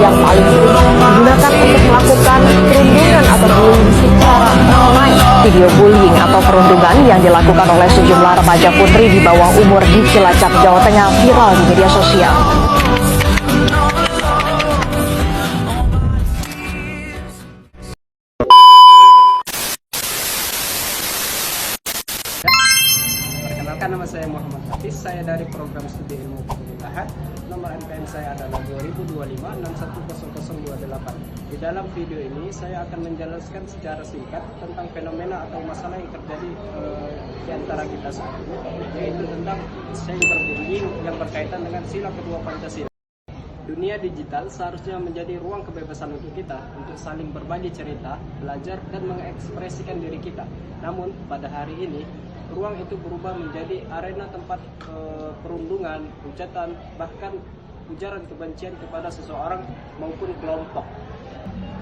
yang paling sering digunakan untuk melakukan perundungan atau bullying secara online. Video bullying atau perundungan yang dilakukan oleh sejumlah remaja putri di bawah umur di Cilacap, Jawa Tengah viral di media sosial. Perkenalkan, nama saya Muhammad Hafiz, saya dari program studi ilmu pemerintahan. Nomor NPM saya adalah 2025610028. Di dalam video ini saya akan menjelaskan secara singkat tentang fenomena atau masalah yang terjadi di antara kita saat ini, yaitu tentang cyberbullying yang berkaitan dengan sila kedua Pancasila. Dunia digital seharusnya menjadi ruang kebebasan untuk kita untuk saling berbagi cerita, belajar, dan mengekspresikan diri kita. Namun pada hari ini ruang itu berubah menjadi arena tempat perundungan, hujatan, bahkan ujaran kebencian kepada seseorang maupun kelompok.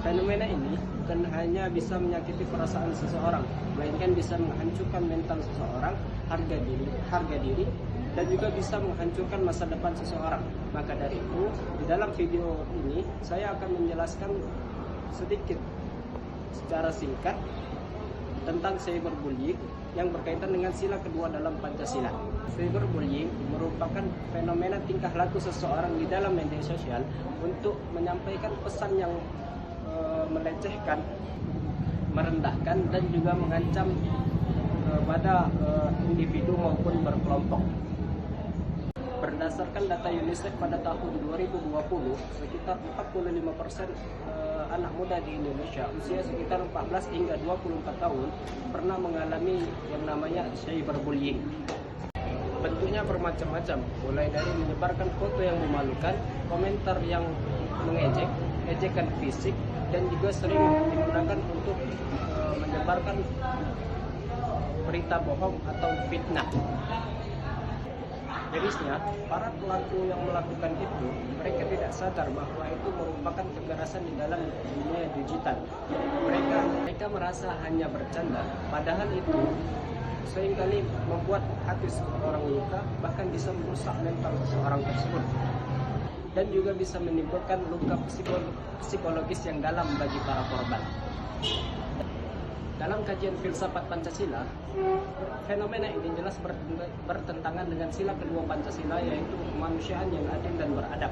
Fenomena ini bukan hanya bisa menyakiti perasaan seseorang, melainkan bisa menghancurkan mental seseorang, harga diri, dan juga bisa menghancurkan masa depan seseorang. Maka dari itu, di dalam video ini saya akan menjelaskan sedikit secara singkat tentang cyberbullying yang berkaitan dengan sila kedua dalam Pancasila. Cyberbullying merupakan fenomena tingkah laku seseorang di dalam media sosial untuk menyampaikan pesan yang melecehkan, merendahkan, dan juga mengancam pada individu maupun berkelompok. Berdasarkan data UNICEF pada tahun 2020, sekitar 45% anak muda di Indonesia usia sekitar 14 hingga 24 tahun pernah mengalami yang namanya cyberbullying. Bentuknya bermacam-macam, mulai dari menyebarkan foto yang memalukan, komentar yang mengejek, ejekan fisik, dan juga sering digunakan untuk menyebarkan berita bohong atau fitnah. Mirisnya, para pelaku yang melakukan itu, mereka tidak sadar bahwa itu merupakan kekerasan di dalam dunia digital. Mereka merasa hanya bercanda, padahal itu seringkali membuat hati seorang luka, bahkan bisa merusak mental seseorang tersebut, dan juga bisa menimbulkan luka psikologis yang dalam bagi para korban. Dalam kajian filsafat Pancasila, fenomena ini jelas bertentangan dengan sila kedua Pancasila, yaitu kemanusiaan yang adil dan beradab.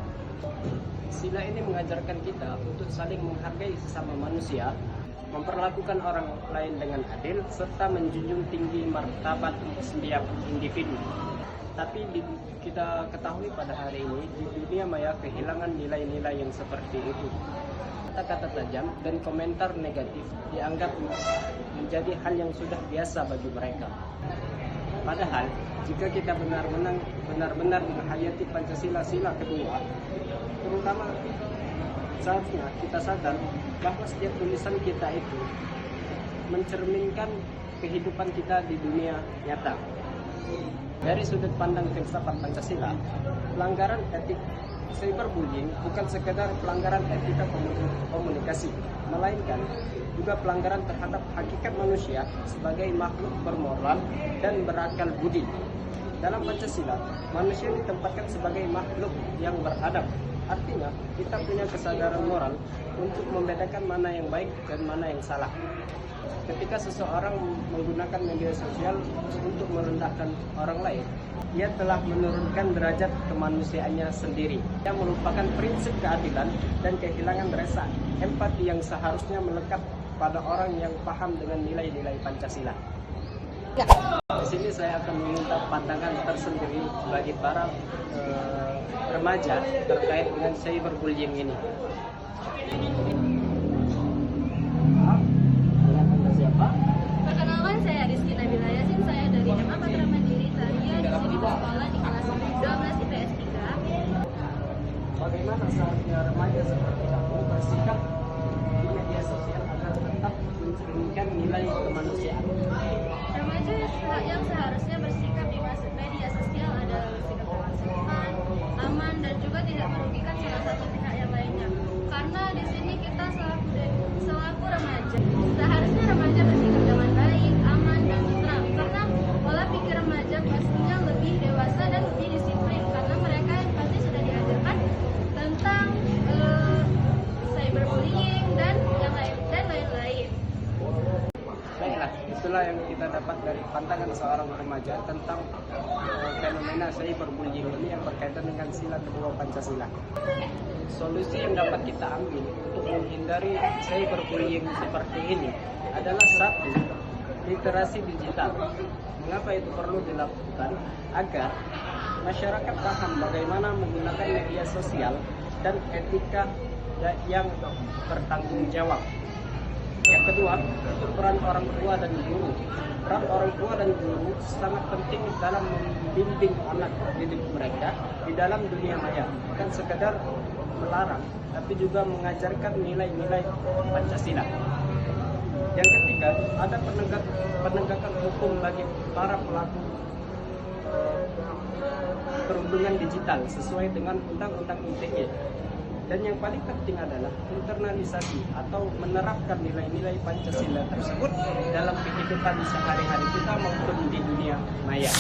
Sila ini mengajarkan kita untuk saling menghargai sesama manusia, memperlakukan orang lain dengan adil, serta menjunjung tinggi martabat setiap individu. Tapi kita ketahui pada hari ini, di dunia maya kehilangan nilai-nilai yang seperti itu. Kata-kata tajam dan komentar negatif dianggap menjadi hal yang sudah biasa bagi mereka. Padahal, jika kita benar-benar menghayati Pancasila sila kedua, terutama seharusnya kita sadar bahwa setiap tulisan kita itu mencerminkan kehidupan kita di dunia nyata. Dari sudut pandang filsafat Pancasila, pelanggaran etik cyberbullying bukan sekedar pelanggaran etika komunikasi, melainkan juga pelanggaran terhadap hakikat manusia sebagai makhluk bermoral dan berakal budi. Dalam Pancasila, manusia ditempatkan sebagai makhluk yang beradab. Artinya, kita punya kesadaran moral untuk membedakan mana yang baik dan mana yang salah. Ketika seseorang menggunakan media sosial untuk merendahkan orang lain, ia telah menurunkan derajat kemanusiaannya sendiri. Ia melupakan prinsip keadilan dan kehilangan rasa empati yang seharusnya melekat pada orang yang paham dengan nilai-nilai Pancasila. Di sini saya akan meminta pandangan tersendiri bagi para remaja terkait dengan cyberbullying ini. Perkenalkan, saya Rizky Nabila Yasin, saya dari SMA Patra Mandiri Tariya di sini sekolah di kelas 12 IPS 3. Bagaimana seharusnya remaja seperti kamu bersikap di media sosial agar tetap mencerminkan nilai kemanusiaan? Remaja yang seharusnya bersikap di media sosial adalah bersikap dengan sopan, aman, dan juga tidak merugikan salah satu pihak yang lainnya. Karena di sini kita selaku remaja, seharusnya remaja bersikap dengan baik, aman, dan netral. Karena pola pikir remaja pastinya lebih dewasa dan lebih disiplin, karena mereka pasti sudah diajarkan tentang dari pandangan seorang remaja tentang fenomena cyberbullying ini yang berkaitan dengan sila kedua Pancasila. Solusi yang dapat kita ambil untuk menghindari cyberbullying seperti ini adalah satu, literasi digital. Mengapa itu perlu dilakukan? Agar masyarakat paham bagaimana menggunakan media sosial dan etika yang bertanggung jawab. Yang kedua, peran orang tua dan guru. Peran orang tua dan guru sangat penting dalam membimbing anak didik mereka di dalam dunia maya. Bukan sekadar melarang, tapi juga mengajarkan nilai-nilai Pancasila. Yang ketiga, ada penegakan hukum bagi para pelaku perundungan digital sesuai dengan Undang-Undang ITE. Dan yang paling penting adalah internalisasi atau menerapkan nilai-nilai Pancasila tersebut dalam kehidupan sehari-hari kita maupun di dunia maya.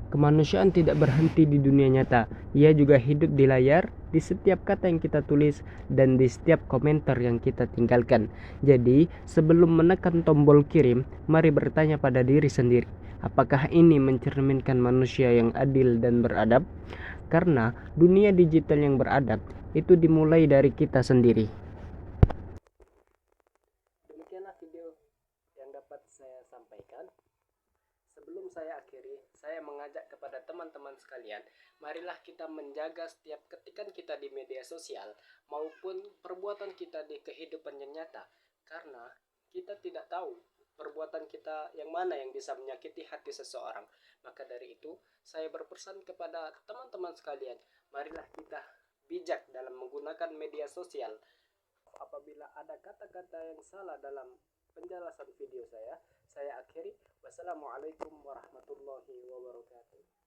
Kemanusiaan tidak berhenti di dunia nyata. Ia juga hidup di layar, di setiap kata yang kita tulis, dan di setiap komentar yang kita tinggalkan. Jadi, sebelum menekan tombol kirim, mari bertanya pada diri sendiri, apakah ini mencerminkan manusia yang adil dan beradab? Karena dunia digital yang beradab itu dimulai dari kita sendiri. Demikianlah video yang dapat saya sampaikan. Sebelum saya akhiri, saya mengajak kepada teman-teman sekalian, marilah kita menjaga setiap ketikan kita di media sosial maupun perbuatan kita di kehidupan yang nyata, karena kita tidak tahu perbuatan kita yang mana yang bisa menyakiti hati seseorang. Maka dari itu, saya berpesan kepada teman-teman sekalian, marilah kita bijak dalam menggunakan media sosial. Apabila ada kata-kata yang salah dalam penjelasan video saya akhiri. Wassalamualaikum warahmatullahi wabarakatuh.